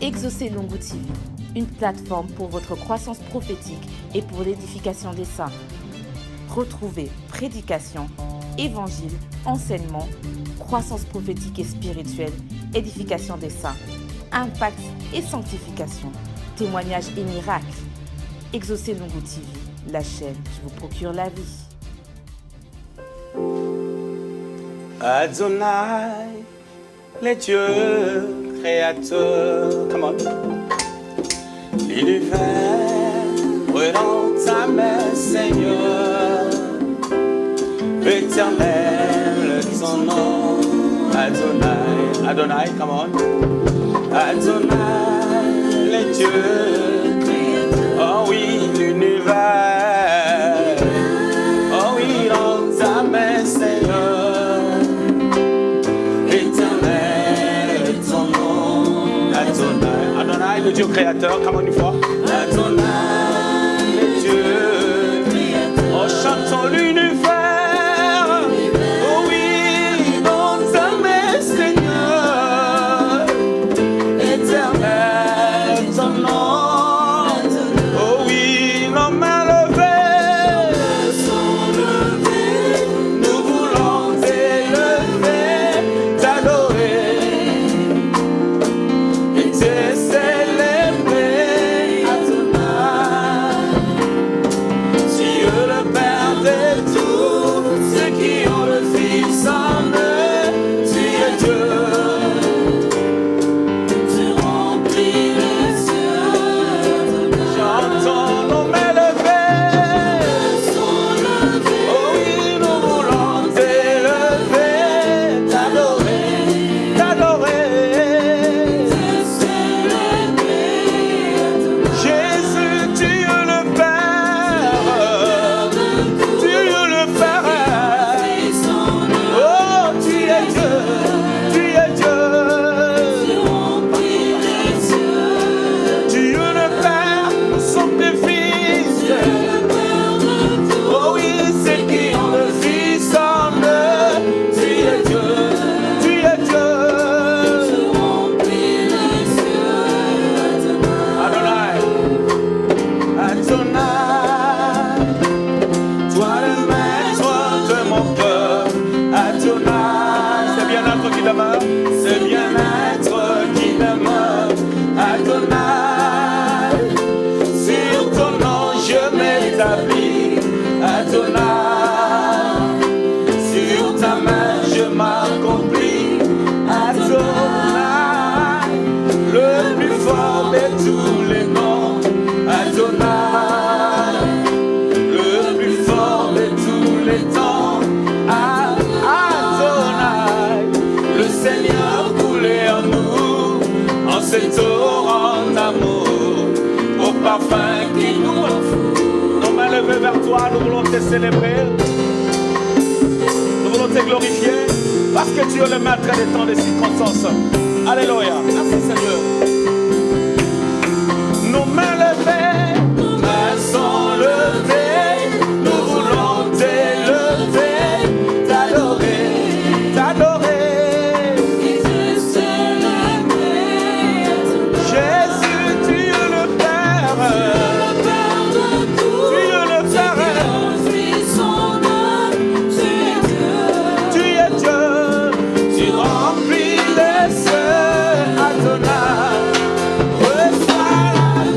Exaucez Lungu TV, une plateforme pour votre croissance prophétique et pour l'édification des saints. Retrouvez prédication, évangile, enseignement, croissance prophétique et spirituelle, édification des saints, impact et sanctification, témoignages et miracles. Exaucez Lungu TV, la chaîne qui vous procure la vie. Adonai, les dieux créateurs, come on. L'univers dans ta main, Seigneur, éternel ton nom, Adonai, Adonai, come on. Adonai, les dieux créateurs, oh oui, l'univers, oh oui, dans ta main, Seigneur. Adonai, le Dieu créateur, comme une fois. Adonai, le Dieu créateur. Oh, chantons l'univers. Oh oui, dans ta main, Seigneur. Éternel, ton nom. Oh oui, nos mains levées. Nous voulons t'élever, t'adorer. C'est bien-être qui demeure, Adonai. Sur ton nom je m'établis, Adonai. Sur ta main je m'accomplis, Adonai. Le plus fort de tous les noms, Adonai. Le plus fort de tous les temps, Seigneur, coulez en nous, en ce torrent d'amour, au parfum qui nous rend fous. Nos mains levées vers toi, nous voulons te célébrer, nous voulons te glorifier, parce que tu es le maître des temps, des circonstances. Alléluia, merci Seigneur. Nos mains levées, nos mains sont levées, nous voulons t'élever, t'adorer, t'adorer. Adonai, reçois la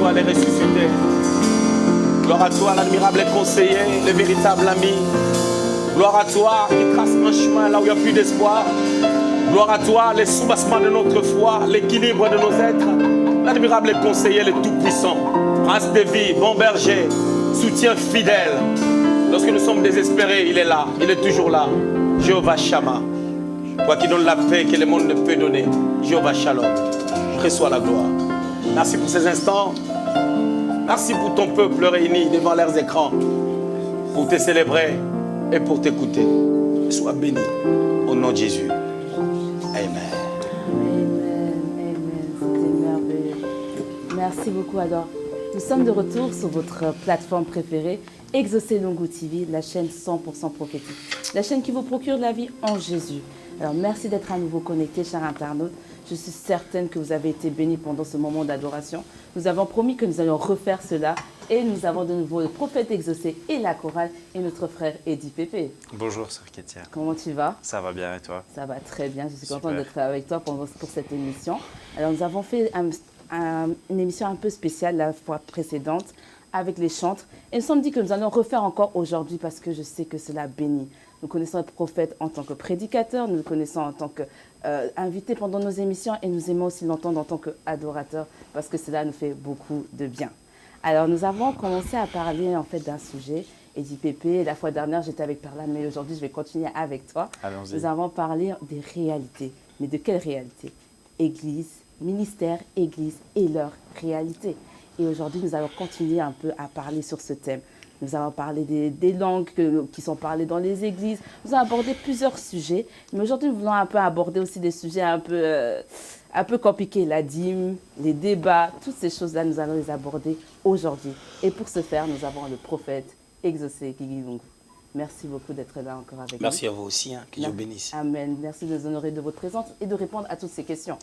toi, les ressuscités. Gloire à toi, l'admirable conseiller, le véritable ami. Gloire à toi qui trace un chemin là où il n'y a plus d'espoir. Gloire à toi, les soubassements de notre foi, l'équilibre de nos êtres. L'admirable conseiller, le tout-puissant. Prince de vie, bon berger, soutien fidèle. Lorsque nous sommes désespérés, il est là, il est toujours là. Jéhovah Shammah. Toi qui donnes la paix que le monde ne peut donner. Jéhovah Shalom. Reçois la gloire. Merci pour ces instants. Merci pour ton peuple réuni devant leurs écrans. Pour te célébrer et pour t'écouter. Sois béni. Au nom de Jésus. Amen. Amen. Amen. C'était merveilleux. Merci beaucoup. Alors, nous sommes de retour sur votre plateforme préférée, Exaucé Lungu TV, la chaîne 100% prophétique. La chaîne qui vous procure la vie en Jésus. Alors, merci d'être à nouveau connectés, chers internautes. Je suis certaine que vous avez été bénis pendant ce moment d'adoration. Nous avons promis que nous allions refaire cela et nous avons de nouveau le prophète exaucé et la chorale et notre frère Eddie Pépé. Bonjour, sœur Kétia. Comment tu vas? Ça va bien et toi? Ça va très bien. Je suis Super. contente d'être avec toi pour cette émission. Alors, nous avons fait une émission un peu spéciale la fois précédente avec les chantres. Et nous sommes dit que nous allons refaire encore aujourd'hui parce que je sais que cela bénit. Nous connaissons le prophète en tant que prédicateur, nous le connaissons en tant qu'invité pendant nos émissions et nous aimons aussi l'entendre en tant qu'adorateur parce que cela nous fait beaucoup de bien. Alors nous avons commencé à parler en fait d'un sujet. Eddie Pépé, la fois dernière j'étais avec Perla, mais aujourd'hui je vais continuer avec toi. Allons-y. Nous avons parlé des réalités. Mais de quelles réalités? Église, ministère, église et leur réalité. Et aujourd'hui nous allons continuer un peu à parler sur ce thème. Nous allons parler des langues qui sont parlées dans les églises. Nous allons aborder plusieurs sujets. Mais aujourd'hui, nous voulons un peu aborder aussi des sujets un peu compliqués. La dîme, les débats, toutes ces choses-là, nous allons les aborder aujourd'hui. Et pour ce faire, nous avons le prophète exaucé, Guigui Lungu. Merci beaucoup d'être là encore avec nous. Merci à vous aussi, que Dieu bénisse. Amen. Merci de nous honorer de votre présence et de répondre à toutes ces questions.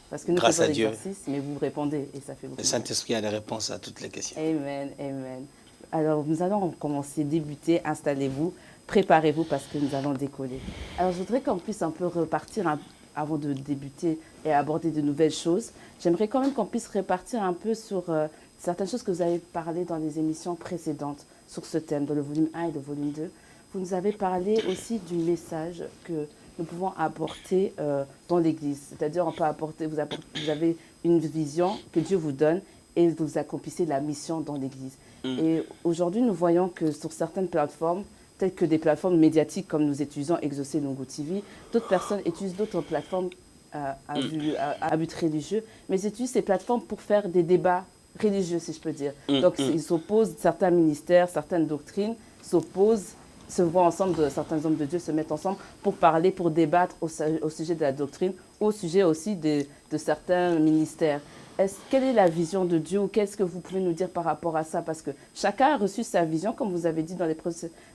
Parce que nous Grâce faisons à Dieu. l'exercice, mais vous répondez et ça fait beaucoup. Le Saint-Esprit a des réponses à toutes les questions. Amen, amen. Alors, nous allons commencer, débuter, installez-vous, préparez-vous parce que nous allons décoller. Alors, je voudrais qu'on puisse un peu repartir avant de débuter et aborder de nouvelles choses. J'aimerais quand même qu'on puisse repartir un peu sur certaines choses que vous avez parlé dans les émissions précédentes sur ce thème, dans le volume 1 et le volume 2. Vous nous avez parlé aussi du message que nous pouvons apporter dans l'Église. C'est-à-dire, on peut apporter, vous avez une vision que Dieu vous donne et vous accomplissez la mission dans l'Église. Et aujourd'hui, nous voyons que sur certaines plateformes, telles que des plateformes médiatiques comme nous utilisons Exaucé Lungu TV, d'autres personnes utilisent d'autres plateformes à but religieux, mais ils utilisent ces plateformes pour faire des débats religieux, si je peux dire. Donc, ils s'opposent, certains ministères, certaines doctrines s'opposent, se voient ensemble, certains hommes de Dieu se mettent ensemble pour parler, pour débattre au sujet de la doctrine, au sujet aussi de certains ministères. Quelle est la vision de Dieu ou qu'est-ce que vous pouvez nous dire par rapport à ça? Parce que chacun a reçu sa vision, comme vous avez dit dans les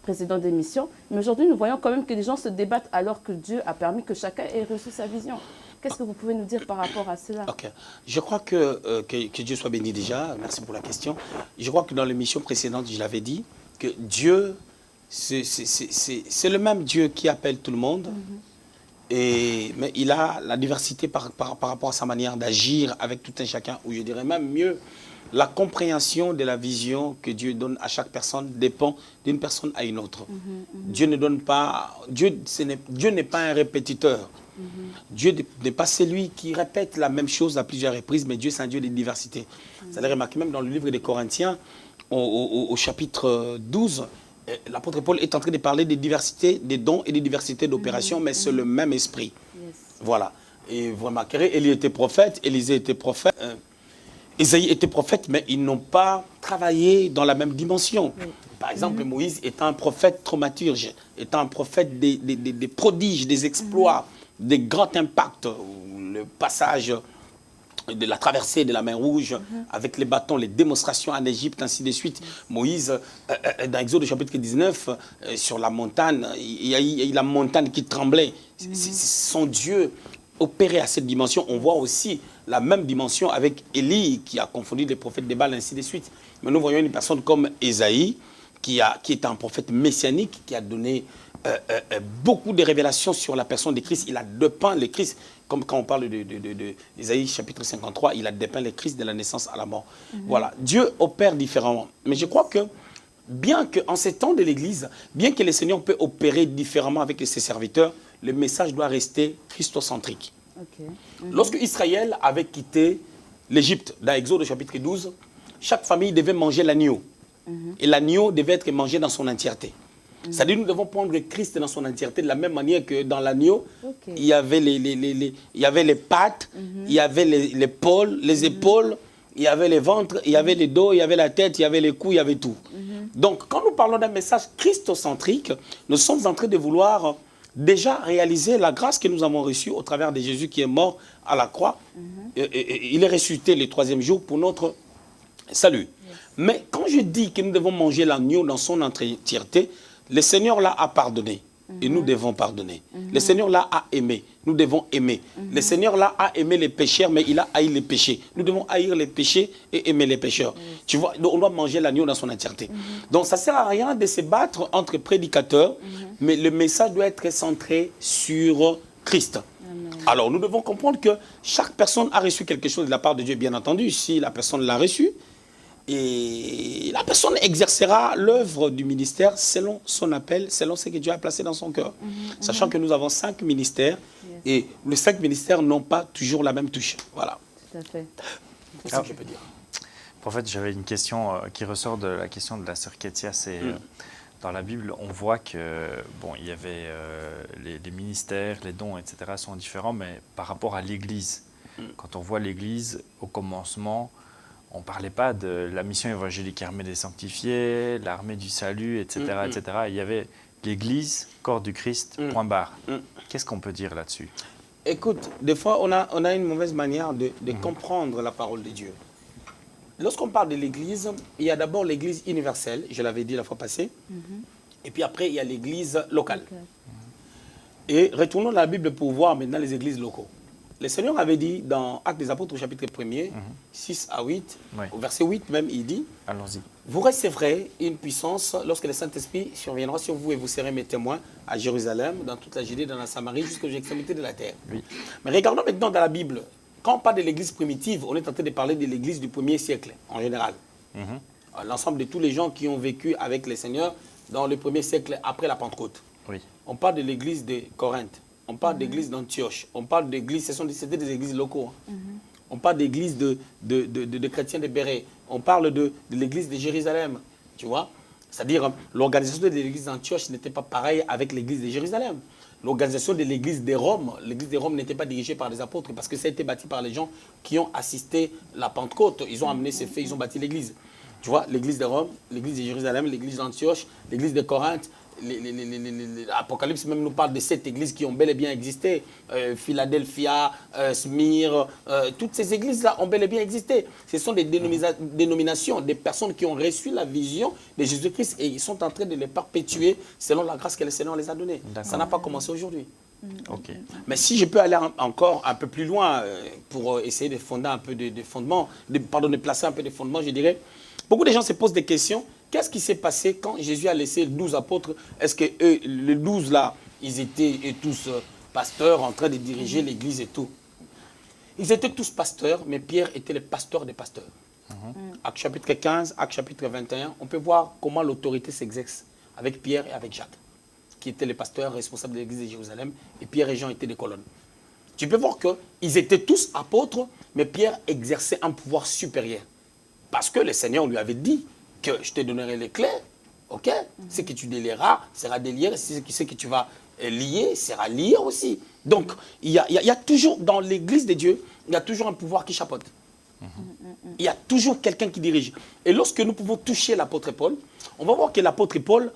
précédentes émissions. Mais aujourd'hui, nous voyons quand même que les gens se débattent alors que Dieu a permis que chacun ait reçu sa vision. Qu'est-ce que vous pouvez nous dire par rapport à cela? Ok. Je crois que Dieu soit béni déjà. Merci pour la question. Je crois que dans l'émission précédente, je l'avais dit, que Dieu, c'est le même Dieu qui appelle tout le monde. Mais il a la diversité par rapport à sa manière d'agir avec tout un chacun, ou je dirais même mieux, la compréhension de la vision que Dieu donne à chaque personne dépend d'une personne à une autre. Dieu ne donne pas, Dieu n'est pas un répétiteur. Dieu n'est pas celui qui répète la même chose à plusieurs reprises, mais Dieu c'est un Dieu de diversité. Vous allez remarquer même dans le livre des Corinthiens, au chapitre 12, l'apôtre Paul est en train de parler des diversités des dons et des diversités d'opérations, mais c'est le même esprit. Voilà. Et vous remarquerez, Élie était prophète, Élisée était prophète, Ésaïe était prophète, mais ils n'ont pas travaillé dans la même dimension. Par exemple, Moïse étant un prophète thaumaturge, étant un prophète des prodiges, des exploits, des grands impacts, le passage de la traversée de la mer Rouge avec les bâtons, les démonstrations en Égypte, ainsi de suite. Moïse, dans Exode chapitre 19, sur la montagne, il y a eu la montagne qui tremblait. Son Dieu opérait à cette dimension. On voit aussi la même dimension avec Élie qui a confondu les prophètes des Baals, ainsi de suite. Mais nous voyons une personne comme Ésaïe qui est un prophète messianique qui a donné beaucoup de révélations sur la personne de Christ. Il a dépeint le Christ comme quand on parle d'Ésaïe chapitre 53, il a dépeint les crises de la naissance à la mort. Voilà, Dieu opère différemment. Mais je crois que, bien qu'en ces temps de l'Église, bien que le Seigneur peut opérer différemment avec ses serviteurs, le message doit rester christocentrique. Ok. Lorsque Israël avait quitté l'Égypte, dans Exode chapitre 12, chaque famille devait manger l'agneau. Et l'agneau devait être mangé dans son entièreté. C'est-à-dire nous devons prendre Christ dans son entièreté de la même manière que dans l'agneau, il y avait il y avait les pattes, il y avait les épaules, il y avait les ventres, il y avait les dos, il y avait la tête, il y avait les coups, il y avait tout. Donc quand nous parlons d'un message christocentrique, nous sommes en train de vouloir déjà réaliser la grâce que nous avons reçue au travers de Jésus qui est mort à la croix. Il est ressuscité le 3e jour pour notre salut. Mais quand je dis que nous devons manger l'agneau dans son entièreté, le Seigneur là a pardonné. Et nous devons pardonner. Le Seigneur là a aimé. Nous devons aimer. Le Seigneur là a aimé les pécheurs, mais il a haï les péchés. Nous devons haïr les péchés et aimer les pécheurs. Tu vois, on doit manger l'agneau dans son entièreté. Donc ça ne sert à rien de se battre entre prédicateurs, mais le message doit être centré sur Christ. Alors nous devons comprendre que chaque personne a reçu quelque chose de la part de Dieu, bien entendu, si la personne l'a reçu. Et la personne exercera l'œuvre du ministère selon son appel, selon ce que Dieu a placé dans son cœur. Sachant que nous avons 5 ministères et les 5 ministères n'ont pas toujours la même touche. Voilà. Tout à fait. C'est ce que je peux dire. Prophète, j'avais une question qui ressort de la question de la sœur Ketia. C'est dans la Bible, on voit que bon, il y avait les ministères, les dons, etc. sont différents, mais par rapport à l'Église, quand on voit l'Église au commencement, on ne parlait pas de la mission évangélique, armée des sanctifiés, l'armée du salut, etc., etc. Il y avait l'Église, corps du Christ, point barre. Qu'est-ce qu'on peut dire là-dessus? Écoute, des fois, on a une mauvaise manière de comprendre la parole de Dieu. Lorsqu'on parle de l'Église, il y a d'abord l'Église universelle, je l'avais dit la fois passée, et puis après, il y a l'Église locale. Et retournons dans la Bible pour voir maintenant les églises locaux. Le Seigneur avait dit dans Actes des Apôtres, au chapitre 1er, 6 à 8, au verset 8 même, il dit, allons-y. Vous recevrez une puissance lorsque le Saint-Esprit surviendra sur vous et vous serez mes témoins à Jérusalem, dans toute la Judée, dans la Samarie, jusqu'aux extrémités de la terre. Oui. Mais regardons maintenant dans la Bible. Quand on parle de l'église primitive, on est en train de parler de l'église du 1er siècle, en général. L'ensemble de tous les gens qui ont vécu avec le Seigneur dans le 1er siècle après la Pentecôte. Oui. On parle de l'église de Corinthe. On parle d'église d'Antioche. On parle d'église, c'était des églises locaux. On parle d'église de chrétiens de Béret. On parle de l'église de Jérusalem. Tu vois? C'est-à-dire, l'organisation de l'église d'Antioche n'était pas pareille avec l'église de Jérusalem. L'organisation de l'église de Rome n'était pas dirigée par les apôtres parce que ça a été bâti par les gens qui ont assisté à la Pentecôte. Ils ont amené ces faits, ils ont bâti l'église. Tu vois, l'église de Rome, l'église de Jérusalem, l'église d'Antioche, l'église de Corinthe. L'Apocalypse même nous parle de 7 églises qui ont bel et bien existé. Philadelphia, Smyrne, toutes ces églises-là ont bel et bien existé. Ce sont des dénominations, des personnes qui ont reçu la vision de Jésus-Christ et ils sont en train de les perpétuer selon la grâce que le Seigneur les a donnée. Ça n'a pas commencé aujourd'hui. Okay. Mais si je peux aller encore un peu plus loin pour essayer de fonder un peu de fondements, de placer un peu de fondements, je dirais, beaucoup de gens se posent des questions. Qu'est-ce qui s'est passé quand Jésus a laissé les 12 apôtres? Est-ce que eux, les 12 là, ils étaient tous pasteurs en train de diriger l'église et tout? Ils étaient tous pasteurs, mais Pierre était le pasteur des pasteurs. Actes chapitre 15, Actes chapitre 21, on peut voir comment l'autorité s'exerce avec Pierre et avec Jacques, qui étaient les pasteurs responsables de l'église de Jérusalem, et Pierre et Jean étaient des colonnes. Tu peux voir qu'ils étaient tous apôtres, mais Pierre exerçait un pouvoir supérieur. Parce que le Seigneur lui avait dit que je te donnerai les clés, ok? Ce que tu délieras sera délié, ce que tu vas lier sera lié aussi. Donc, il y a toujours, dans l'église de Dieu, il y a toujours un pouvoir qui chapeaute. Il y a toujours quelqu'un qui dirige. Et lorsque nous pouvons toucher l'apôtre Paul, on va voir que l'apôtre Paul,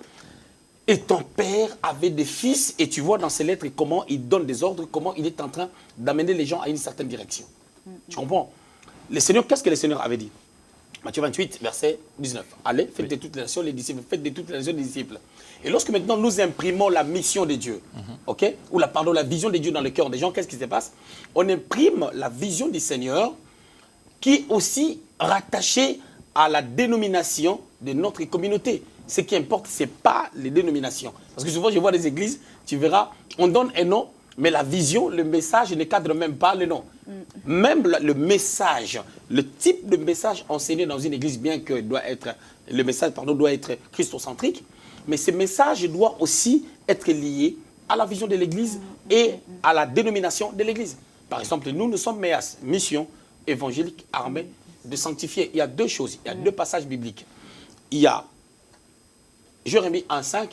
étant père, avait des fils, et tu vois dans ses lettres comment il donne des ordres, comment il est en train d'amener les gens à une certaine direction. Tu comprends? Le Seigneur, qu'est-ce que le Seigneur avait dit? Matthieu 28, verset 19. Allez, faites de toutes les nations les disciples. Faites de toutes les nations les disciples. Et lorsque maintenant nous imprimons la mission de Dieu, ok, ou la vision de Dieu dans le cœur des gens, qu'est-ce qui se passe? On imprime la vision du Seigneur qui est aussi rattachée à la dénomination de notre communauté. Ce qui importe, ce n'est pas les dénominations. Parce que souvent, je vois des églises, tu verras, on donne un nom, Mais la vision, le message ne cadre même pas le nom. Même le message, le type de message enseigné dans une église, bien que le message doit être christocentrique, mais ce message doit aussi être lié à la vision de l'église et à la dénomination de l'église. Par exemple, nous sommes MEAS, Mission évangélique armée de sanctifier. Il y a deux choses, il y a deux passages bibliques. Il y a Jérémie 1,5,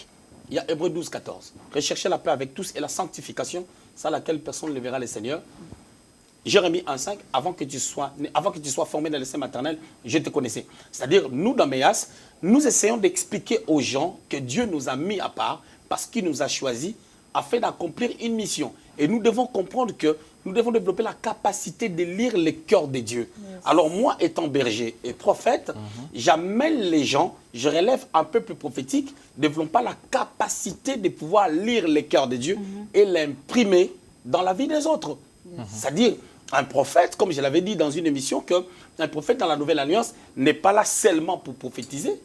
il y a Hébreux 12,14. Recherchez la paix avec tous et la sanctification, sans laquelle personne ne verra le Seigneur. Jérémie 1,5, avant que tu sois formé dans le sein maternel, je te connaissais. C'est-à-dire, nous, dans MEAS, nous essayons d'expliquer aux gens que Dieu nous a mis à part parce qu'il nous a choisis afin d'accomplir une mission. Et nous devons comprendre que nous devons développer la capacité de lire le cœur de Dieu. Yes. Alors moi, étant berger et prophète, j'amène les gens, je relève un peuple prophétique, développant la capacité de pouvoir lire le cœur de Dieu et l'imprimer dans la vie des autres. C'est-à-dire, un prophète, comme je l'avais dit dans une émission, qu'un prophète dans la Nouvelle Alliance n'est pas là seulement pour prophétiser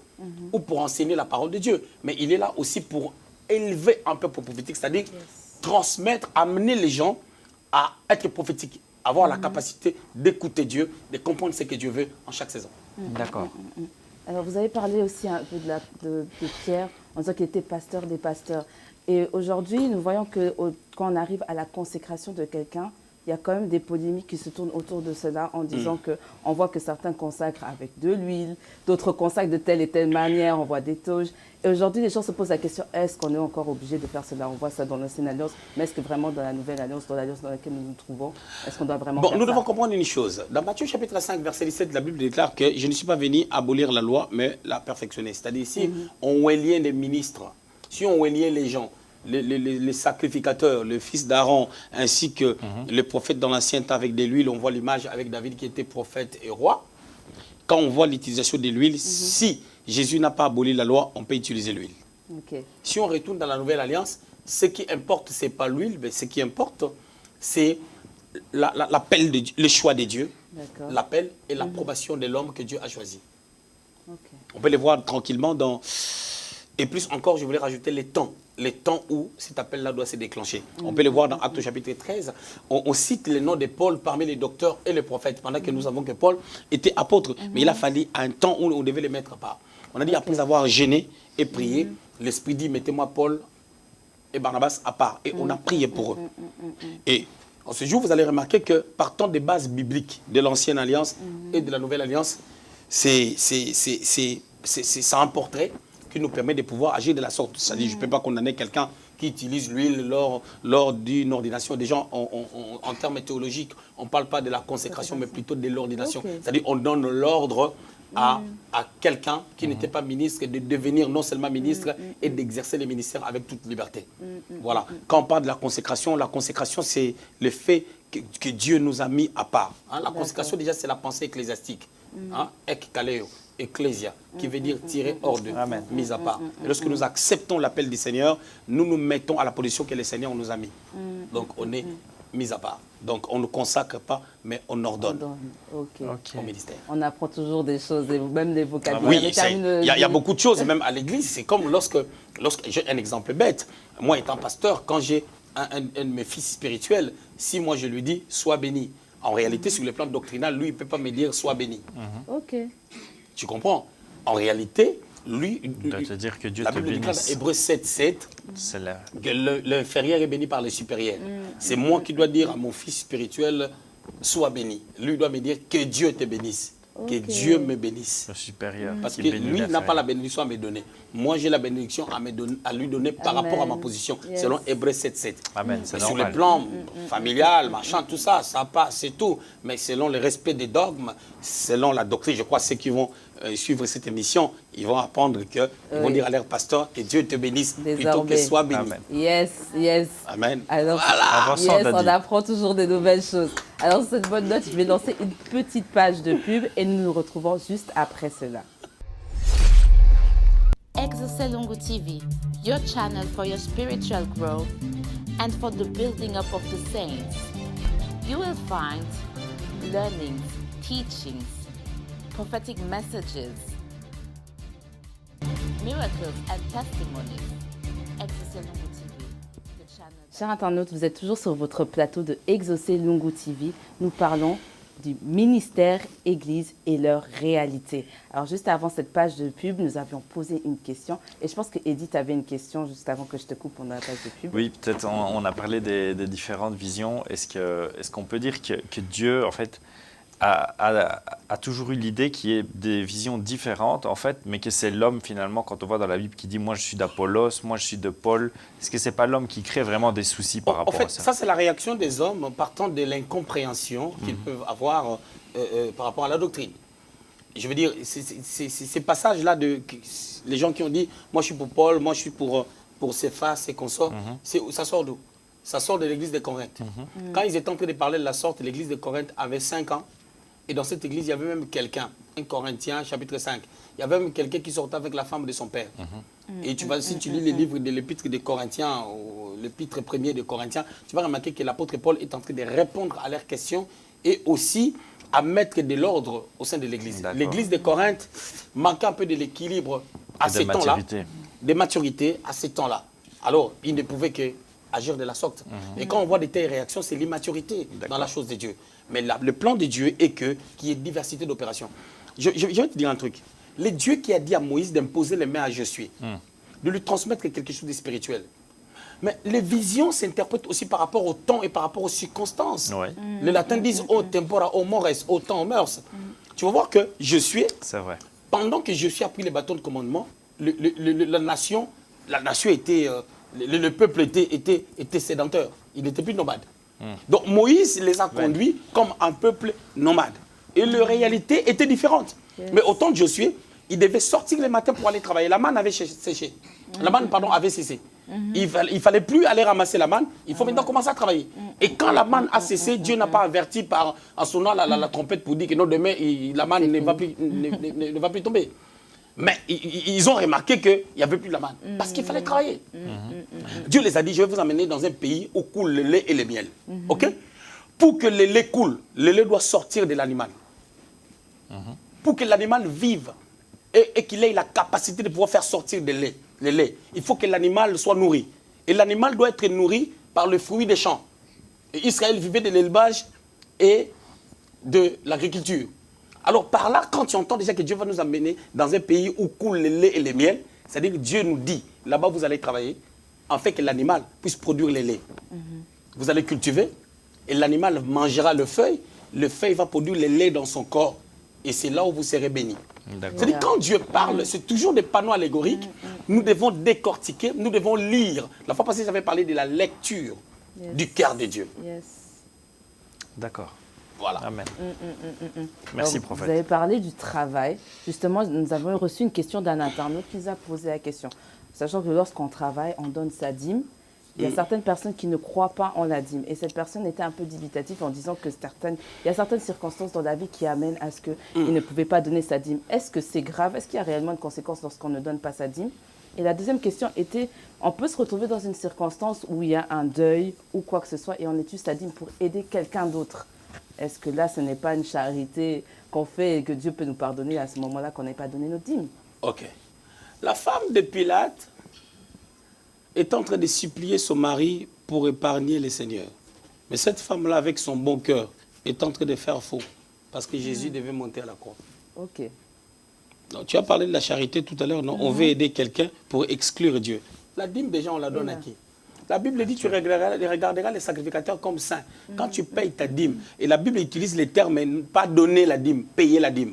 ou pour enseigner la parole de Dieu, mais il est là aussi pour élever un peuple prophétique, c'est-à-dire transmettre, amener les gens à être prophétiques, avoir la capacité d'écouter Dieu, de comprendre ce que Dieu veut en chaque saison. D'accord. Alors, vous avez parlé aussi un peu de Pierre, en disant qu'il était pasteur des pasteurs. Et aujourd'hui, nous voyons que quand on arrive à la consécration de quelqu'un, il y a quand même des polémiques qui se tournent autour de cela en disant qu'on voit que certains consacrent avec de l'huile, d'autres consacrent de telle et telle manière, on voit des toges. Et aujourd'hui, les gens se posent la question, est-ce qu'on est encore obligé de faire cela? On voit ça dans l'ancienne alliance, mais est-ce que vraiment dans la nouvelle alliance, dans l'alliance dans laquelle nous nous trouvons, est-ce qu'on doit vraiment faire ça? Nous devons comprendre une chose. Dans Matthieu chapitre 5, verset 17, la Bible déclare que je ne suis pas venu abolir la loi, mais la perfectionner. C'est-à-dire si on ouélient les ministres, si on ouélient les gens, les sacrificateurs, le fils d'Aaron, ainsi que les prophètes dans l'ancien temps avec de l'huile, on voit l'image avec David qui était prophète et roi. Quand on voit l'utilisation de l'huile, si Jésus n'a pas aboli la loi, on peut utiliser l'huile. Si on retourne dans la Nouvelle Alliance, ce qui importe, ce n'est pas l'huile, mais ce qui importe, c'est l'appel, le choix de Dieu, l'appel et l'approbation de l'homme que Dieu a choisi. On peut les voir tranquillement dans... Et plus encore, je voulais rajouter les temps où cet appel-là doit se déclencher. On peut le voir dans Actes chapitre 13. On cite les noms de Paul parmi les docteurs et les prophètes, pendant que nous savons que Paul était apôtre. Mais il a fallu un temps où on devait les mettre à part. On a dit, après avoir gêné et prié, l'Esprit dit, mettez-moi Paul et Barnabas à part. Et on a prié pour eux. Et en ce jour, vous allez remarquer que partant des bases bibliques de l'Ancienne Alliance et de la Nouvelle Alliance, c'est un portrait qui nous permet de pouvoir agir de la sorte. C'est-à-dire, je ne peux pas condamner quelqu'un qui utilise l'huile lors d'une ordination. Déjà, en termes théologiques, on ne parle pas de la consécration, mais plutôt de l'ordination. C'est-à-dire, on donne l'ordre à quelqu'un qui n'était pas ministre de devenir non seulement ministre et d'exercer les ministères avec toute liberté. Voilà. Quand on parle de la consécration, c'est le fait que Dieu nous a mis à part. La consécration, déjà, c'est la pensée ecclésiastique. Ek kaleo. Ecclésia, qui veut dire tirer hors de, mis à part. Et lorsque nous acceptons l'appel du Seigneur, nous nous mettons à la position que le Seigneur nous a mis. Donc on est mis à part. Donc on ne consacre pas, mais on ordonne au ministère. On apprend toujours des choses, même des vocabulaires. Oui, il y a beaucoup de choses, même à l'église. C'est comme lorsque j'ai un exemple bête. Moi, étant pasteur, quand j'ai un de mes fils spirituels, si moi je lui dis « sois béni », en réalité, sur le plan doctrinal, lui, il ne peut pas me dire « sois béni ». Tu comprends? En réalité, lui, il doit te dire que Dieu la te Bible déclare bénisse. dans Hébreux 7,7 que l'inférieur est béni par le supérieur. C'est moi qui dois dire à mon fils spirituel, sois béni. Lui doit me dire que Dieu te bénisse. Que Dieu me bénisse. Le supérieur. Parce que lui n'a pas la bénédiction à me donner. Moi, j'ai la bénédiction à lui donner par rapport à ma position, selon Hébreux 7,7. Amen. Sur le plan familial, machin, tout ça, ça passe, c'est tout. Mais selon le respect des dogmes, selon la doctrine, je crois ceux qui vont suivre cette émission, ils vont apprendre ils vont dire à leur pasteur que Dieu te bénisse plutôt que soit béni. Amen. Yes. Amen. Alors, on apprend toujours des nouvelles choses. Alors, sur cette bonne note, je vais lancer une petite page de pub et nous nous retrouvons juste après cela. Exoselungu TV, your channel for your spiritual growth and for the building up of the saints. You will find learnings, teachings, prophetic messages, miracles and testimonies. Exoselungu TV, the channel. Chers internautes, vous êtes toujours sur votre plateau de Exaucé Lungu TV. Nous parlons du ministère, Église et leur réalité. Alors, juste avant cette page de pub, nous avions posé une question. Et je pense que Edith avait une question juste avant que je te coupe pendant la page de pub. Oui, peut-être on a parlé des différentes visions. Est-ce qu'on peut dire que Dieu, en fait, a toujours eu l'idée qu'il y ait des visions différentes, en fait, mais que c'est l'homme, finalement, quand on voit dans la Bible, qui dit « moi, je suis d'Apollos, moi, je suis de Paul », est-ce que ce n'est pas l'homme qui crée vraiment des soucis par rapport à ça? Ça, c'est la réaction des hommes partant de l'incompréhension qu'ils peuvent avoir par rapport à la doctrine. Je veux dire, ces passages-là, les gens qui ont dit « moi, je suis pour Paul, moi, je suis pour Céphas et consorts ça sort d'où? Ça sort de l'église de Corinthe. Quand ils étaient en train de parler de la sorte, l'église de Corinthe avait 5 ans. Et dans cette église, il y avait même quelqu'un, 1 Corinthiens, chapitre 5. Il y avait même quelqu'un qui sortait avec la femme de son père. Et tu vas, si tu lis les livres de l'épître des Corinthiens, ou l'épître premier des Corinthiens, tu vas remarquer que l'apôtre Paul est en train de répondre à leurs questions et aussi à mettre de l'ordre au sein de l'église. L'église de Corinthe manquait un peu de l'équilibre à ces temps-là, de maturité à ces temps-là. Alors, il ne pouvait que agir de la sorte. Et quand on voit de telles réactions, c'est l'immaturité dans la chose de Dieu. Mais le plan de Dieu est qu'il y ait diversité d'opérations. Je vais te dire un truc. Le Dieu qui a dit à Moïse d'imposer les mains à Je suis, de lui transmettre quelque chose de spirituel. Mais les visions s'interprètent aussi par rapport au temps et par rapport aux circonstances. Les latins disent « au tempora, au mores », au temps, aux mœurs. Tu vas voir que Je suis, pendant que Je suis a pris les bâtons de commandement, la nation était... Le peuple était sédentaire, il n'était plus nomade. Donc Moïse les a conduits comme un peuple nomade. Et leur réalité était différente. Mais au temps de Josué, il devait sortir le matin pour aller travailler. La manne avait séché. La manne, pardon, avait cessé. Il ne fallait plus aller ramasser la manne, il faut maintenant commencer à travailler. Et quand la manne a cessé, Dieu n'a pas averti en sonnant la trompette pour dire que non, demain, la manne ne va plus tomber. Mais ils ont remarqué qu'il n'y avait plus de la manne. Parce qu'il fallait travailler. Dieu les a dit, je vais vous emmener dans un pays où coule le lait et le miel. OK? Pour que le lait coule, le lait doit sortir de l'animal. Pour que l'animal vive et qu'il ait la capacité de pouvoir faire sortir le lait, il faut que l'animal soit nourri. Et l'animal doit être nourri par le fruit des champs. Et Israël vivait de l'élevage et de l'agriculture. Alors par là, quand tu entends déjà que Dieu va nous amener dans un pays où coule le lait et le miel, c'est-à-dire que Dieu nous dit, là-bas vous allez travailler, afin que l'animal puisse produire le lait. Vous allez cultiver, et l'animal mangera le feuille va produire le lait dans son corps, et c'est là où vous serez bénis. C'est-à-dire quand Dieu parle, c'est toujours des panneaux allégoriques, nous devons décortiquer, nous devons lire. La fois passée, j'avais parlé de la lecture du cœur de Dieu. D'accord. Voilà. Amen. Merci, Alors, prophète. vous avez parlé du travail. Justement, nous avons reçu une question d'un internaute qui nous a posé la question. Sachant que lorsqu'on travaille, on donne sa dîme. Il y a certaines personnes qui ne croient pas en la dîme. Et cette personne était un peu dubitative en disant que il y a certaines circonstances dans la vie qui amènent à ce qu'il ne pouvait pas donner sa dîme. Est-ce que c'est grave? Est-ce qu'il y a réellement une conséquence lorsqu'on ne donne pas sa dîme? Et la deuxième question était, on peut se retrouver dans une circonstance où il y a un deuil ou quoi que ce soit et on utilise sa dîme pour aider quelqu'un d'autre. Est-ce que là, ce n'est pas une charité qu'on fait et que Dieu peut nous pardonner à ce moment-là qu'on n'ait pas donné notre dîme? Ok. La femme de Pilate est en train de supplier son mari pour épargner les seigneurs. Mais cette femme-là, avec son bon cœur, est en train de faire faux. Parce que Jésus devait monter à la croix. Ok. Donc, tu as parlé de la charité tout à l'heure, non? On veut aider quelqu'un pour exclure Dieu. La dîme, déjà, on la donne à qui? La Bible dit, tu regarderas les sacrificateurs comme saints. Quand tu payes ta dîme, et la Bible utilise les termes, pas donner la dîme, payer la dîme.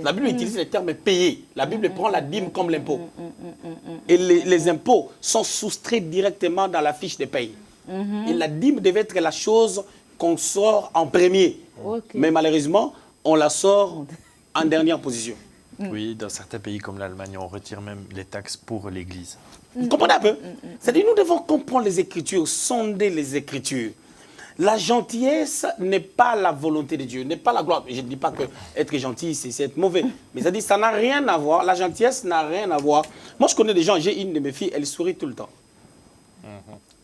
La Bible utilise les termes payer. La Bible prend la dîme comme l'impôt. Et les impôts sont soustraits directement dans la fiche de paye. Et la dîme devait être la chose qu'on sort en premier. Mais malheureusement, on la sort en dernière position. Oui, dans certains pays comme l'Allemagne, on retire même les taxes pour l'Église. Vous comprenez un peu? C'est-à-dire nous devons comprendre les Écritures, sonder les Écritures. La gentillesse n'est pas la volonté de Dieu, n'est pas la gloire. Je ne dis pas que être gentil, c'est être mauvais. Mais ça dit, ça n'a rien à voir. La gentillesse n'a rien à voir. Moi, je connais des gens, j'ai une de mes filles, elle sourit tout le temps.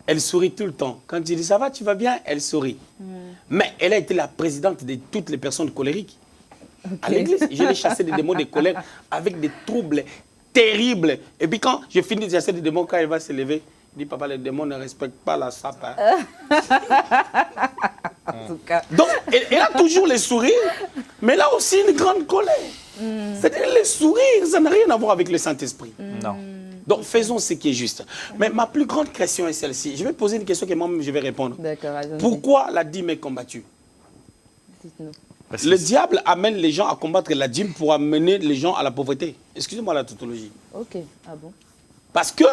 Elle sourit tout le temps. Quand tu dis ça va, tu vas bien, elle sourit. Mais elle a été la présidente de toutes les personnes colériques. À l'église, je l'ai chassé des démons de colère avec des troubles terribles. Et puis quand je finis de chasser des démons, quand elle va se lever, Dis papa, les démons ne respectent pas la sape. Hein. En tout cas. Donc, elle a toujours les sourires, mais elle a aussi une grande colère. C'est-à-dire les sourires, ça n'a rien à voir avec le Saint-Esprit. Non. Donc, faisons ce qui est juste. Mais ma plus grande question est celle-ci. Je vais poser une question que moi-même je vais répondre. D'accord, allons-y. Pourquoi la dîme est combattue? Dites-nous. Parce que Le diable amène les gens à combattre la dîme pour amener les gens à la pauvreté. Excusez-moi la tautologie. Ok, ah bon? Parce que,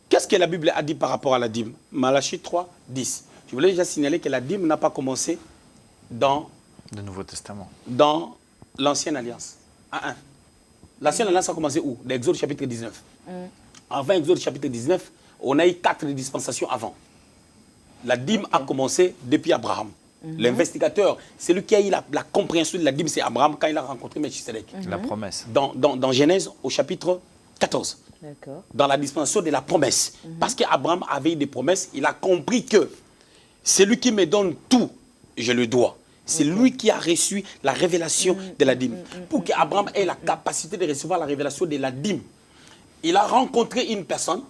qu'est-ce que la Bible a dit par rapport à la dîme? Malachie 3, 10. Je voulais déjà signaler que la dîme n'a pas commencé dans le Nouveau Testament. l'Ancienne Alliance. L'Ancienne Alliance a commencé où? Dans Exode chapitre 19. Avant Exode chapitre 19, on a eu 4 dispensations avant. La dîme a commencé depuis Abraham. L'investigateur, c'est lui qui a eu la compréhension de la dîme, c'est Abraham quand il a rencontré Melchisedec. La promesse. Dans Genèse, au chapitre 14. D'accord. Dans la dispensation de la promesse. Parce qu'Abraham avait eu des promesses, il a compris que c'est lui qui me donne tout, je le dois. C'est lui qui a reçu la révélation de la dîme. Pour qu'Abraham ait la capacité de recevoir la révélation de la dîme, il a rencontré une personne.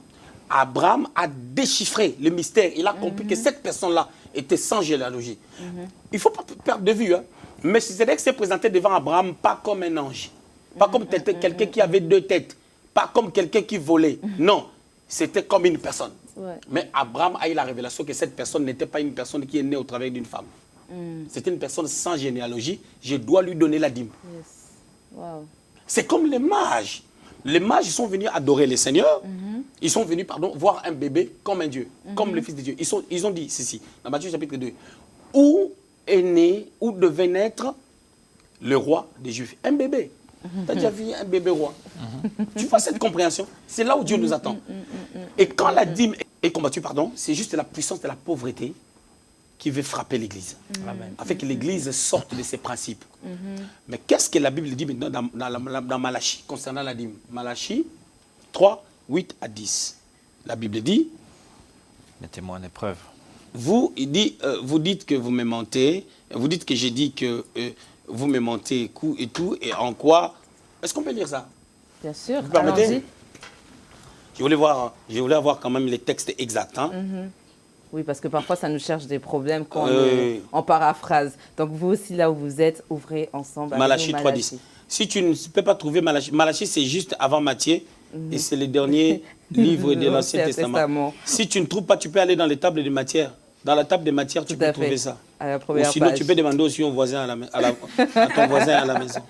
Abraham a déchiffré le mystère. Il a compris que cette personne-là était sans généalogie. Il ne faut pas perdre de vue. Hein. Mais Melchisedec s'est présenté devant Abraham pas comme un ange. Pas comme quelqu'un qui avait 2 têtes. Pas comme quelqu'un qui volait. Non, c'était comme une personne. Ouais. Mais Abraham a eu la révélation que cette personne n'était pas une personne qui est née au travers d'une femme. C'était une personne sans généalogie. Je dois lui donner la dîme. Yes. Wow. C'est comme les mages. Les mages ils sont venus adorer le Seigneur. Ils sont venus, voir un bébé comme un Dieu, comme le Fils de Dieu. Ils ont dit ceci, dans Matthieu chapitre 2. Où est né, où devait naître le roi des Juifs? Un bébé. Tu as déjà vu un bébé roi? Tu vois cette compréhension? C'est là où Dieu nous attend. Et quand la dîme est combattue, c'est juste la puissance de la pauvreté qui veut frapper l'Église. Afin que l'Église sorte de ses principes. Mais qu'est-ce que la Bible dit maintenant dans Malachie concernant la dîme? Malachie 3, 8 à 10. La Bible dit, Mettez-moi en épreuve. vous dites que vous me mentez, vous dites que j'ai dit que vous me mentez coup et tout, et en quoi? Est-ce qu'on peut lire ça? Bien sûr, Vous permettez? allons-y. Je voulais avoir quand même les textes exacts. Hein? Oui, parce que parfois, ça nous cherche des problèmes quand Oui. on paraphrase. Donc, vous aussi, là où vous êtes, ouvrez ensemble. avec Malachie nous 3, 10. Si tu ne peux pas trouver Malachie, Malachie c'est juste avant Matthieu, et c'est le dernier livre de l'Ancien Testament. Si tu ne trouves pas, tu peux aller dans les tables de matière. Dans la table de matière, tu Tout peux à trouver fait. ça. À la Ou première sinon, page. tu peux demander aussi au voisin à ton voisin à la maison.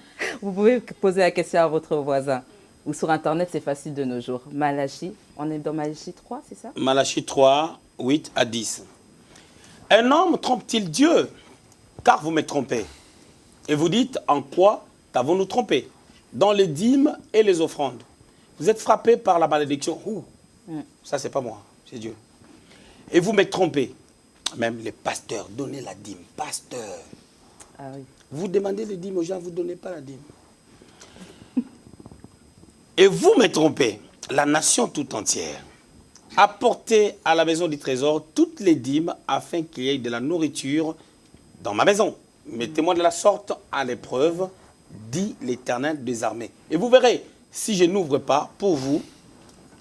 Vous pouvez poser la question à votre voisin. Ou sur Internet, c'est facile de nos jours. Malachie, on est dans Malachie 3, c'est ça? Malachie 3, 8 à 10. Un homme trompe-t-il Dieu? Car vous me trompez. Et vous dites, en quoi t'avons-nous trompé? Dans les dîmes et les offrandes. Vous êtes frappés par la malédiction. Ouh, ça, c'est pas moi, c'est Dieu. Et vous me trompez. Même les pasteurs, donnez la dîme. Pasteur. Ah oui. Vous demandez les dîmes aux gens, vous ne donnez pas la dîme. Et vous me trompez, la nation tout entière. Apportez à la maison du trésor toutes les dîmes afin qu'il y ait de la nourriture dans ma maison. Mettez-moi de la sorte à l'épreuve, dit l'Éternel des armées. Et vous verrez, si je n'ouvre pas pour vous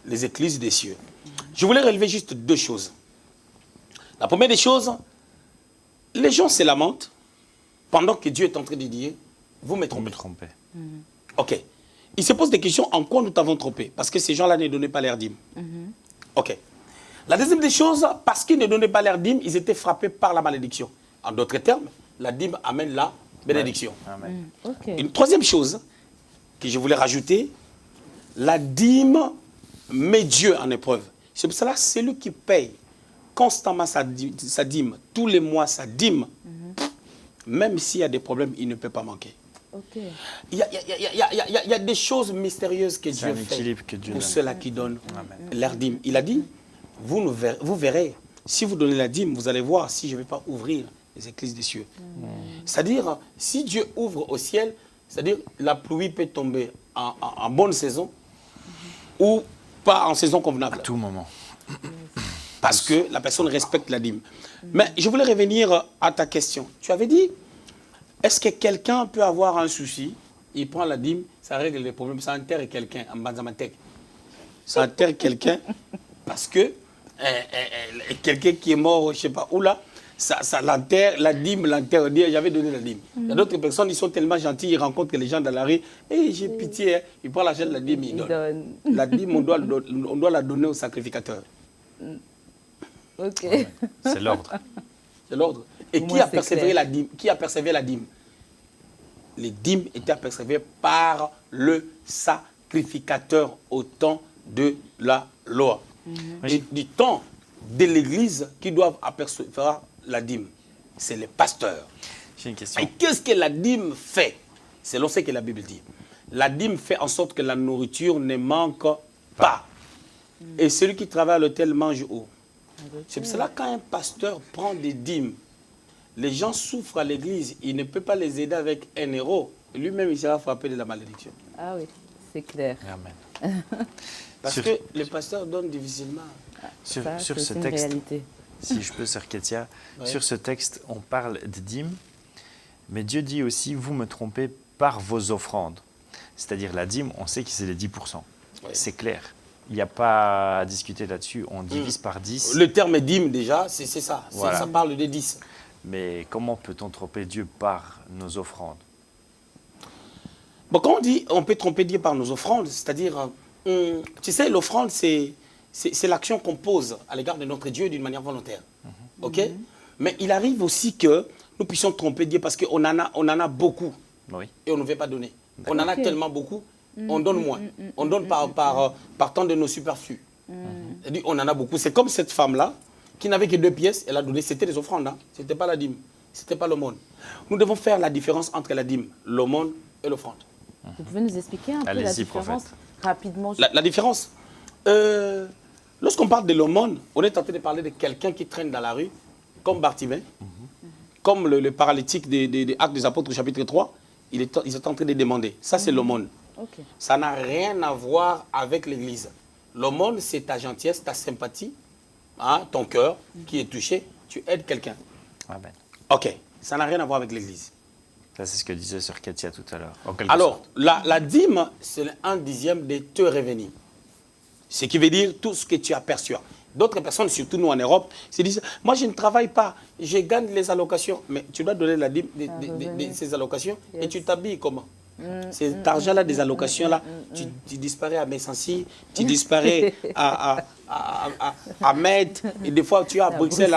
les écluses des cieux. Je voulais relever juste 2 choses. La première des choses, les gens se lamentent pendant que Dieu est en train de dire, vous me Vous me trompez. trompez. Ok. Ils se posent des questions, en quoi nous t'avons trompé? Parce que ces gens-là ne donnaient pas leur dîme. Ok. La deuxième des choses, parce qu'ils ne donnaient pas leur dîme, ils étaient frappés par la malédiction. En d'autres termes, la dîme amène la bénédiction. Amen. Ok. Une troisième chose que je voulais rajouter, la dîme met Dieu en épreuve. C'est pour cela, celui qui paye constamment sa dîme, tous les mois sa dîme, même s'il y a des problèmes, il ne peut pas manquer. Ok. Il y a des choses mystérieuses que C'est Dieu un fait équilibre que Dieu pour donne. ceux-là qui donnent Amen. leur dîme. Il a dit, vous verrez, si vous donnez la dîme, vous allez voir si je ne vais pas ouvrir les écluses des cieux. C'est-à-dire, si Dieu ouvre au ciel, c'est-à-dire la pluie peut tomber en bonne saison ou pas en saison convenable. À tout moment. Parce que la personne respecte la dîme. Mais je voulais revenir à ta question. Tu avais dit, est-ce que quelqu'un peut avoir un souci, il prend la dîme, ça règle les problèmes, ça enterre quelqu'un en Banzamatek. Ça enterre quelqu'un parce que quelqu'un qui est mort, je ne sais pas où là, ça l'enterre, la dîme l'enterre. J'avais donné la dîme. Il y a d'autres personnes, ils sont tellement gentils, ils rencontrent les gens dans la rue. Et j'ai pitié, hein. Ils prennent l'argent de la dîme, ils donnent. La dîme, on doit la donner au sacrificateur. Ok. C'est l'ordre. C'est l'ordre. Et Pour qui moi, a c'est persévéré clair. la dîme? Qui a persévéré la dîme? Les dîmes étaient persévérées par le sacrificateur au temps de la loi. Et du temps de l'Église qui doivent apercevoir la dîme, c'est les pasteurs. J'ai une question. Et qu'est-ce que la dîme fait? C'est ce que la Bible dit. La dîme fait en sorte que la nourriture ne manque pas. Et celui qui travaille à l'hôtel mange où? C'est pour cela quand un pasteur prend des dîmes, les gens souffrent à l'église, il ne peut pas les aider avec 1 euro. Lui-même, il sera frappé de la malédiction. Ah oui, c'est clair. Amen. Parce Sur- que les pasteurs donnent difficilement. Sur Ça, ce c'est une texte, réalité. si je peux, Sœur Ketia, Ouais. sur ce texte, on parle de dîmes, mais Dieu dit aussi, vous me trompez par vos offrandes. C'est-à-dire la dîme, on sait que c'est les 10%. Ouais. C'est clair. Il n'y a pas à discuter là-dessus. On divise par 10. Le terme dîme, déjà, c'est ça. Voilà. Ça parle des 10. Mais comment peut-on tromper Dieu par nos offrandes? Bon, quand on dit on peut tromper Dieu par nos offrandes, c'est-à-dire, tu sais, l'offrande, c'est l'action qu'on pose à l'égard de notre Dieu d'une manière volontaire. OK? Mais il arrive aussi que nous puissions tromper Dieu parce qu'on en a beaucoup Oui. et on ne veut pas donner. On en a Ok. tellement beaucoup, on donne moins. On donne par temps de nos superflus. C'est-à-dire, on en a beaucoup. C'est comme cette femme-là qui n'avait que 2 pièces, elle a donné, c'était des offrandes, hein. Ce n'était pas la dîme, ce n'était pas l'aumône. Nous devons faire la différence entre la dîme, l'aumône et l'offrande. Vous pouvez nous expliquer un peu la Allez-y, différence prophète. rapidement? La différence, lorsqu'on parle de l'aumône, on est en train de parler de quelqu'un qui traîne dans la rue, comme Bartimée, comme le paralytique des Actes des Apôtres, chapitre 3, ils étaient en train de demander. Ça, c'est l'aumône. Ok. Ça n'a rien à voir avec l'Église. L'aumône, c'est ta gentillesse, ta sympathie, hein, ton cœur qui est touché, tu aides quelqu'un. Amen. Ok, ça n'a rien à voir avec l'Église. Ça, c'est ce que disait Sœur Ketia tout à l'heure. en quelque Alors, sorte. la dîme, c'est le 1/10 de te revenir. Ce qui veut dire tout ce que tu aperçois. D'autres personnes, surtout nous en Europe, se disent, moi je ne travaille pas, je gagne les allocations. Mais tu dois donner la dîme de ces allocations et tu t'habilles comment? Cet argent-là, des allocations-là, tu disparais à Messancy, tu disparais à Metz, et des fois tu es à Bruxelles,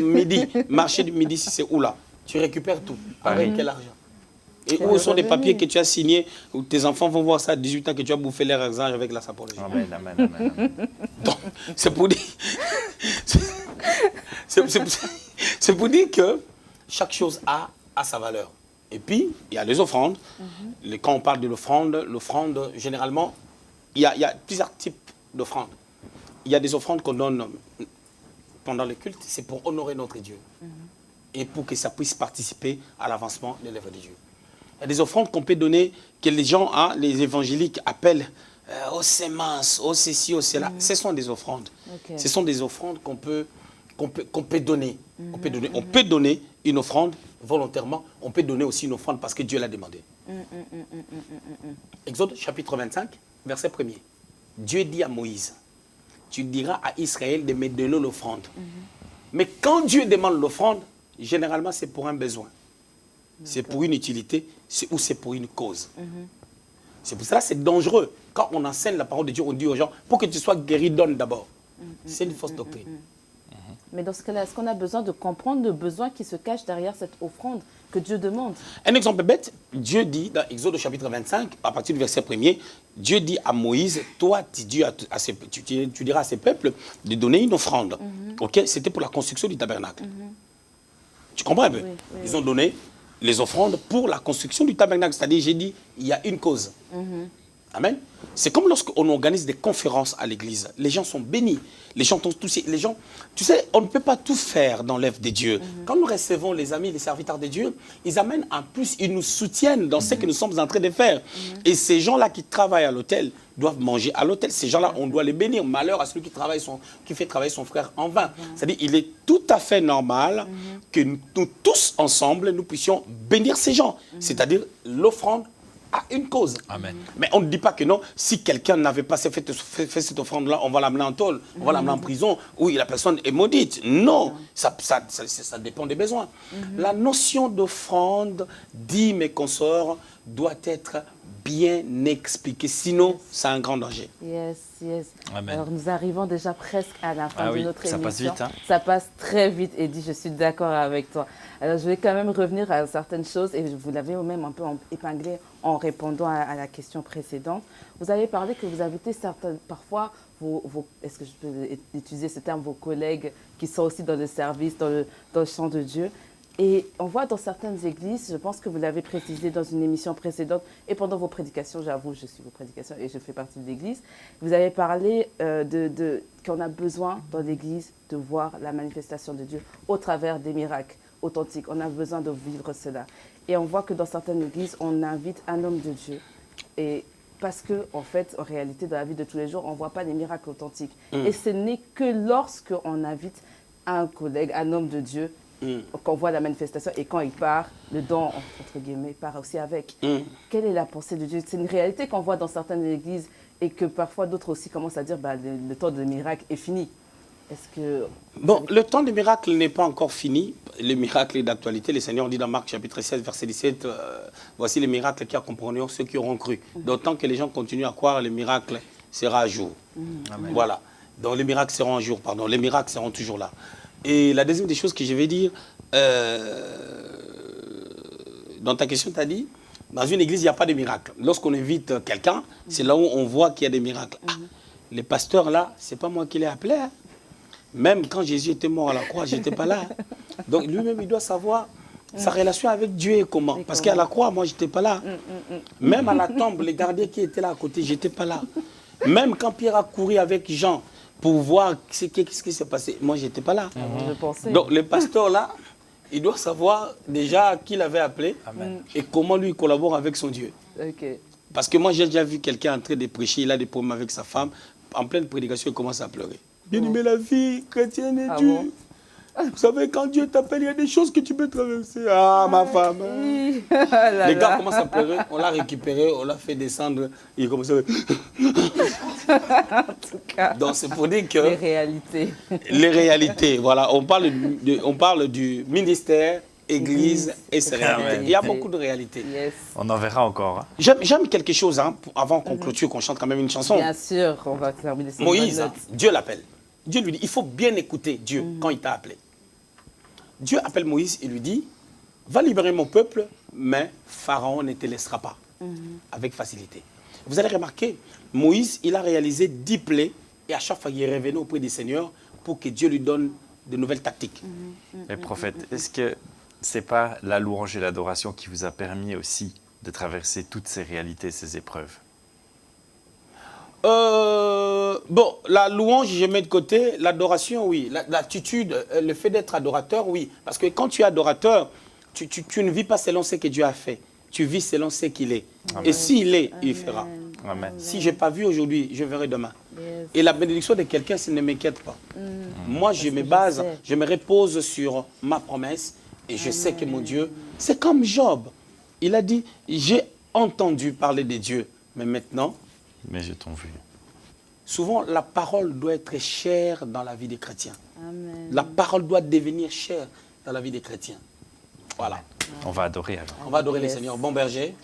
midi, marché du midi, si c'est où là? Tu récupères tout. Avec quel argent? Et où sont les papiers que tu as signés, où tes enfants vont voir ça à 18 ans, que tu as bouffé leur argent avec la sapologie? Amen, amen, amen, amen. Donc, c'est pour dire... c'est pour dire que chaque chose a sa valeur. Et puis, il y a les offrandes. Quand on parle de l'offrande, généralement, il y a plusieurs types d'offrandes. Il y a des offrandes qu'on donne pendant le culte, c'est pour honorer notre Dieu. Et pour que ça puisse participer à l'avancement de l'œuvre de Dieu. Il y a des offrandes qu'on peut donner, que les gens, hein, les évangéliques appellent aux semences, aux ceci, aux cela. Ce sont des offrandes. Ok. Ce sont des offrandes qu'on peut donner. On peut donner une offrande volontairement. On peut donner aussi une offrande parce que Dieu l'a demandé. Exode chapitre 25, verset 1er. Dieu dit à Moïse, tu diras à Israël de me donner l'offrande. Mais quand Dieu demande l'offrande, généralement c'est pour un besoin. C'est pour une utilité ou c'est pour une cause. C'est pour cela que c'est dangereux. Quand on enseigne la parole de Dieu, on dit aux gens, pour que tu sois guéri, donne d'abord. C'est une fausse doctrine. Mais dans ce cas-là, est-ce qu'on a besoin de comprendre le besoin qui se cache derrière cette offrande que Dieu demande? Un exemple bête, Dieu dit dans Exode chapitre 25, à partir du verset 1er, Dieu dit à Moïse, toi tu diras à ces peuples de donner une offrande. Ok, c'était pour la construction du tabernacle. Tu comprends un peu? Oui, Ils ont donné les offrandes pour la construction du tabernacle. C'est-à-dire, j'ai dit, il y a une cause. Amen. C'est comme lorsqu'on organise des conférences à l'église. Les gens sont bénis. Les gens sont touchés. Les gens, tu sais, on ne peut pas tout faire dans l'œuvre de Dieu. Quand nous recevons les amis, les serviteurs de Dieu, ils amènent en plus, ils nous soutiennent dans ce que nous sommes en train de faire. Et ces gens-là qui travaillent à l'hôtel doivent manger à l'hôtel. Ces gens-là, on doit les bénir. Malheur à celui qui fait travailler son frère en vain. C'est-à-dire, il est tout à fait normal que nous tous ensemble, nous puissions bénir ces gens. C'est-à-dire, l'offrande a une cause. Amen. Mais on ne dit pas que non, si quelqu'un n'avait pas fait cette offrande-là, on va l'amener en tôle, on va l'amener en prison, oui, la personne est maudite. Non, ça dépend des besoins. La notion d'offrande, dit mes consorts, doit être bien expliquée, sinon c'est un grand danger. Yes. Amen. Alors nous arrivons déjà presque à la fin Ah de oui, notre ça émission. passe vite, hein. Ça passe très vite, Eddie, je suis d'accord avec toi. Alors je vais quand même revenir à certaines choses et vous l'avez même un peu épinglé en répondant à la question précédente. Vous avez parlé que vous invitez certaines, parfois, est-ce que je peux utiliser ce terme, vos collègues qui sont aussi dans le service, dans le champ de Dieu. Et on voit dans certaines églises, je pense que vous l'avez précisé dans une émission précédente et pendant vos prédications, j'avoue, je suis vos prédications et je fais partie de l'église, vous avez parlé qu'on a besoin dans l'église de voir la manifestation de Dieu au travers des miracles authentiques. On a besoin de vivre cela. Et on voit que dans certaines églises, on invite un homme de Dieu. Et parce que, en fait, en réalité, dans la vie de tous les jours, on ne voit pas les miracles authentiques. Et ce n'est que lorsqu'on invite un collègue, un homme de Dieu, qu'on voit la manifestation et quand il part, le don, entre guillemets, part aussi avec. Quelle est la pensée de Dieu? C'est une réalité qu'on voit dans certaines églises et que parfois d'autres aussi commencent à dire le temps de miracle est fini. Est-ce que... Bon, le temps des miracles n'est pas encore fini. Les miracles est d'actualité. Le Seigneur dit dans Marc chapitre 16, verset 17, voici les miracles qui accompagneront ceux qui auront cru. D'autant que les gens continuent à croire, les miracles seront à jour. Amen. Voilà. Donc les miracles seront à jour, pardon. Les miracles seront toujours là. Et la deuxième des choses que je vais dire, dans ta question, tu as dit, dans une église, il n'y a pas de miracle. Lorsqu'on invite quelqu'un, c'est là où on voit qu'il y a des miracles. Ah, les pasteurs là, ce n'est pas moi qui l'ai appelé. Hein. Même quand Jésus était mort à la croix, je n'étais pas là. Donc lui-même, il doit savoir sa relation avec Dieu est comment. Parce qu'à la croix, moi, je n'étais pas là. Même à la tombe, les gardiens qui étaient là à côté, je n'étais pas là. Même quand Pierre a couru avec Jean, pour voir ce qui s'est passé. Moi, je n'étais pas là. Je pensais. Donc, le pasteur, là, il doit savoir déjà qui l'avait appelé. Amen. Et comment lui, il collabore avec son Dieu. Okay. Parce que moi, j'ai déjà vu quelqu'un en train de prêcher, il a des problèmes avec sa femme. En pleine prédication, il commence à pleurer. Bien aimé, la vie chrétienne est dure. Bon? Vous savez, quand Dieu t'appelle, il y a des choses que tu peux traverser. Ah, ma femme. Les gars commencent à pleurer. On l'a récupéré, on l'a fait descendre. Il commence à... En tout cas, Donc, c'est pour dire que... les réalités. Les réalités, voilà. On parle du ministère, église et ses réalités. Amen. Il y a beaucoup de réalités. Yes. On en verra encore. Hein. J'aime quelque chose, hein, avant qu'on clôture, qu'on chante quand même une chanson. Bien sûr, on va terminer sur Moïse, une hein, bonne note. Dieu l'appelle. Dieu lui dit, il faut bien écouter Dieu quand il t'a appelé. Dieu appelle Moïse et lui dit, va libérer mon peuple, mais Pharaon ne te laissera pas. Avec facilité. Vous allez remarquer, Moïse, il a réalisé 10 plaies et à chaque fois, il est revenu auprès du Seigneur pour que Dieu lui donne de nouvelles tactiques. Mais prophète, est-ce que c'est pas la louange et l'adoration qui vous a permis aussi de traverser toutes ces réalités, ces épreuves? Bon, la louange, je mets de côté. L'adoration, oui. L'attitude, le fait d'être adorateur, oui. Parce que quand tu es adorateur, tu ne vis pas selon ce que Dieu a fait. Tu vis selon ce qu'il est. Amen. Et s'il est, il fera. Amen. Si je n'ai pas vu aujourd'hui, je verrai demain. Yes. Et la bénédiction de quelqu'un, ça ne m'inquiète pas. Moi, je me base, je me repose sur ma promesse. Et je sais que mon Dieu, c'est comme Job. Il a dit, j'ai entendu parler de Dieu. Mais maintenant, Mais je t'en vu. souvent, la parole doit être chère dans la vie des chrétiens. Amen. La parole doit devenir chère dans la vie des chrétiens. Voilà. On va adorer alors. On va adorer Yes. le Seigneur. Bon berger.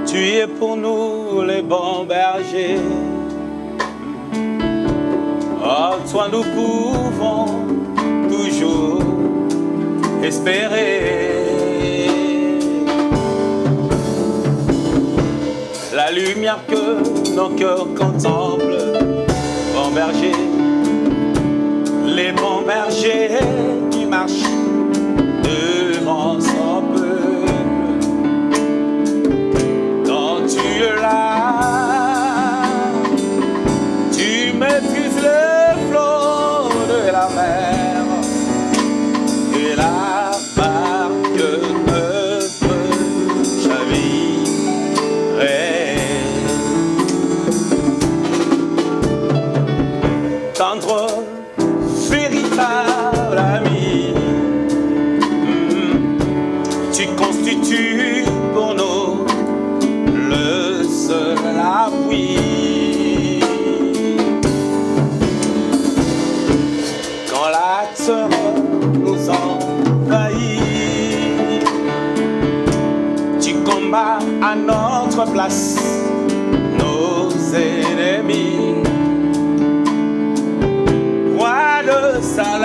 Tu es pour nous les bons bergers. En toi nous pouvons toujours espérer. La lumière que nos cœurs contemplent, bon berger, les bons bergers qui marchent devant son peuple. Quand tu es là, tu maîtrises le flot de la mer et la barque ne peut chavirer. Tendre, véritable redoutable ami. Tu constitues pour nous le seul appui. Quand la terreur nous envahit, tu combats à notre place nos ennemis. Roi de Salem,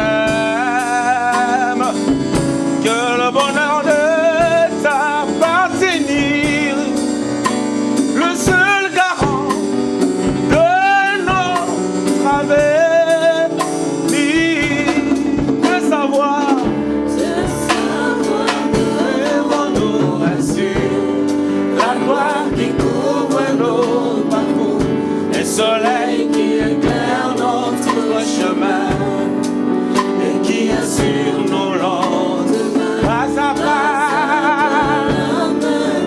que le bonheur de t'appartenir, le seul garant de notre avenir, de savoir devant nous rassure, la gloire qui couvre nos parcours, et soleil qui éclaire notre chemin et qui assure nos lendemains. Pas à pas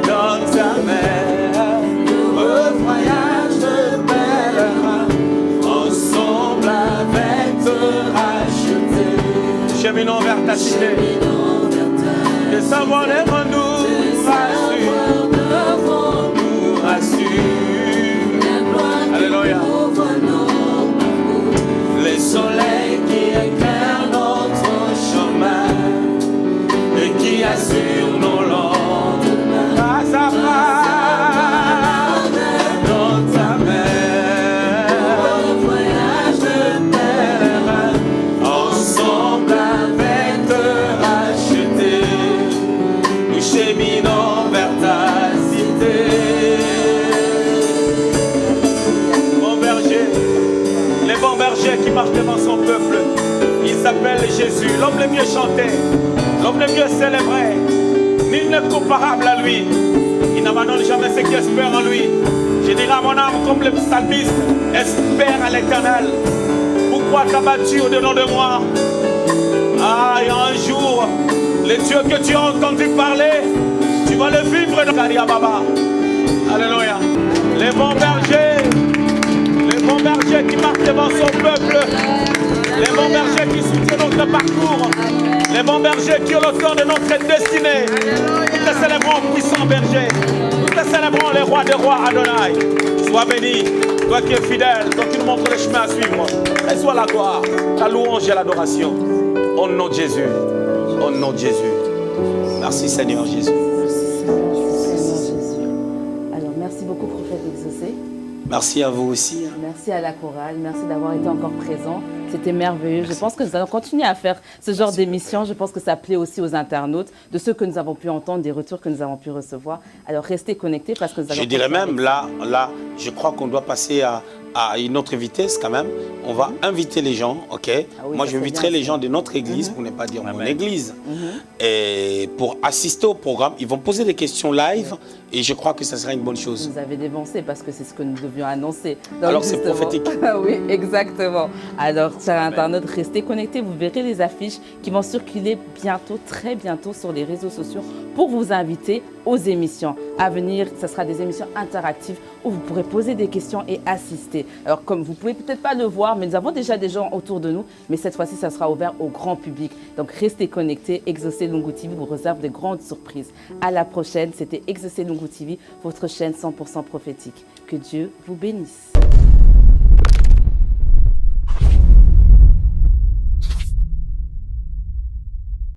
dans ta mer, au voyage de pèlerin, ensemble avec te racheter. Cheminons vers ta cité, que savoir devant nous rassure. Alléluia. Les soleils qui éclairent notre chemin et qui assurent nos lendemains. Pas à pas dans ta mer, au voyage de pèlerin, ensemble avec te racheter, nous cheminons vers ta cité. Mon berger, les bons bergers qui marchent devant son peuple, il s'appelle Jésus, l'homme le mieux chanté, l'homme le mieux célébré, nul n'est comparable à lui. Il n'abandonne jamais ceux qui espèrent en lui. Je dirai à mon âme comme le psalmiste, espère à l'Éternel. Pourquoi t'abattu au-dedans de moi? Ah, et un jour, le Dieu que tu as entendu parler, tu vas le vivre dans ta Baba. Alléluia. Les bons bergers qui marchent devant son peuple, les bons bergers qui soutiennent notre parcours, les bons bergers qui ont le temps de notre destinée. Nous te célébrons, puissant berger, nous te célébrons les rois des rois, Adonai. Sois béni, toi qui es fidèle, toi qui nous montres le chemin à suivre. Et sois la gloire, la louange et l'adoration. Au nom de Jésus, au nom de Jésus. Merci Seigneur Jésus. Alors, merci beaucoup, prophète Exaucé. Merci à vous aussi. Merci à la chorale, merci d'avoir été encore présent. C'était merveilleux. Merci. Je pense que nous allons continuer à faire ce genre d'émission. Je pense que ça plaît aussi aux internautes, de ceux que nous avons pu entendre, des retours que nous avons pu recevoir. Alors restez connectés parce que nous allons... Je dirais même, là, je crois qu'on doit passer à une autre vitesse quand même. On va inviter les gens, ok? Oui, moi, j'inviterai les gens de notre église, pour ne pas dire mon église, et pour assister au programme. Ils vont poser des questions live et je crois que ça sera une bonne chose. Vous avez dévancé parce que c'est ce que nous devions annoncer. Donc, alors c'est prophétique. Oui, exactement. Alors, chers internautes, restez connectés. Vous verrez les affiches qui vont circuler bientôt, très bientôt sur les réseaux sociaux pour vous inviter aux émissions. À venir, ce sera des émissions interactives où vous pourrez poser des questions et assister. Alors, comme vous ne pouvez peut-être pas le voir, mais nous avons déjà des gens autour de nous, mais cette fois-ci, ça sera ouvert au grand public. Donc, restez connectés. Exaucé Lungu TV vous réserve de grandes surprises. À la prochaine, c'était Exaucé Lungu TV, votre chaîne 100% prophétique. Que Dieu vous bénisse.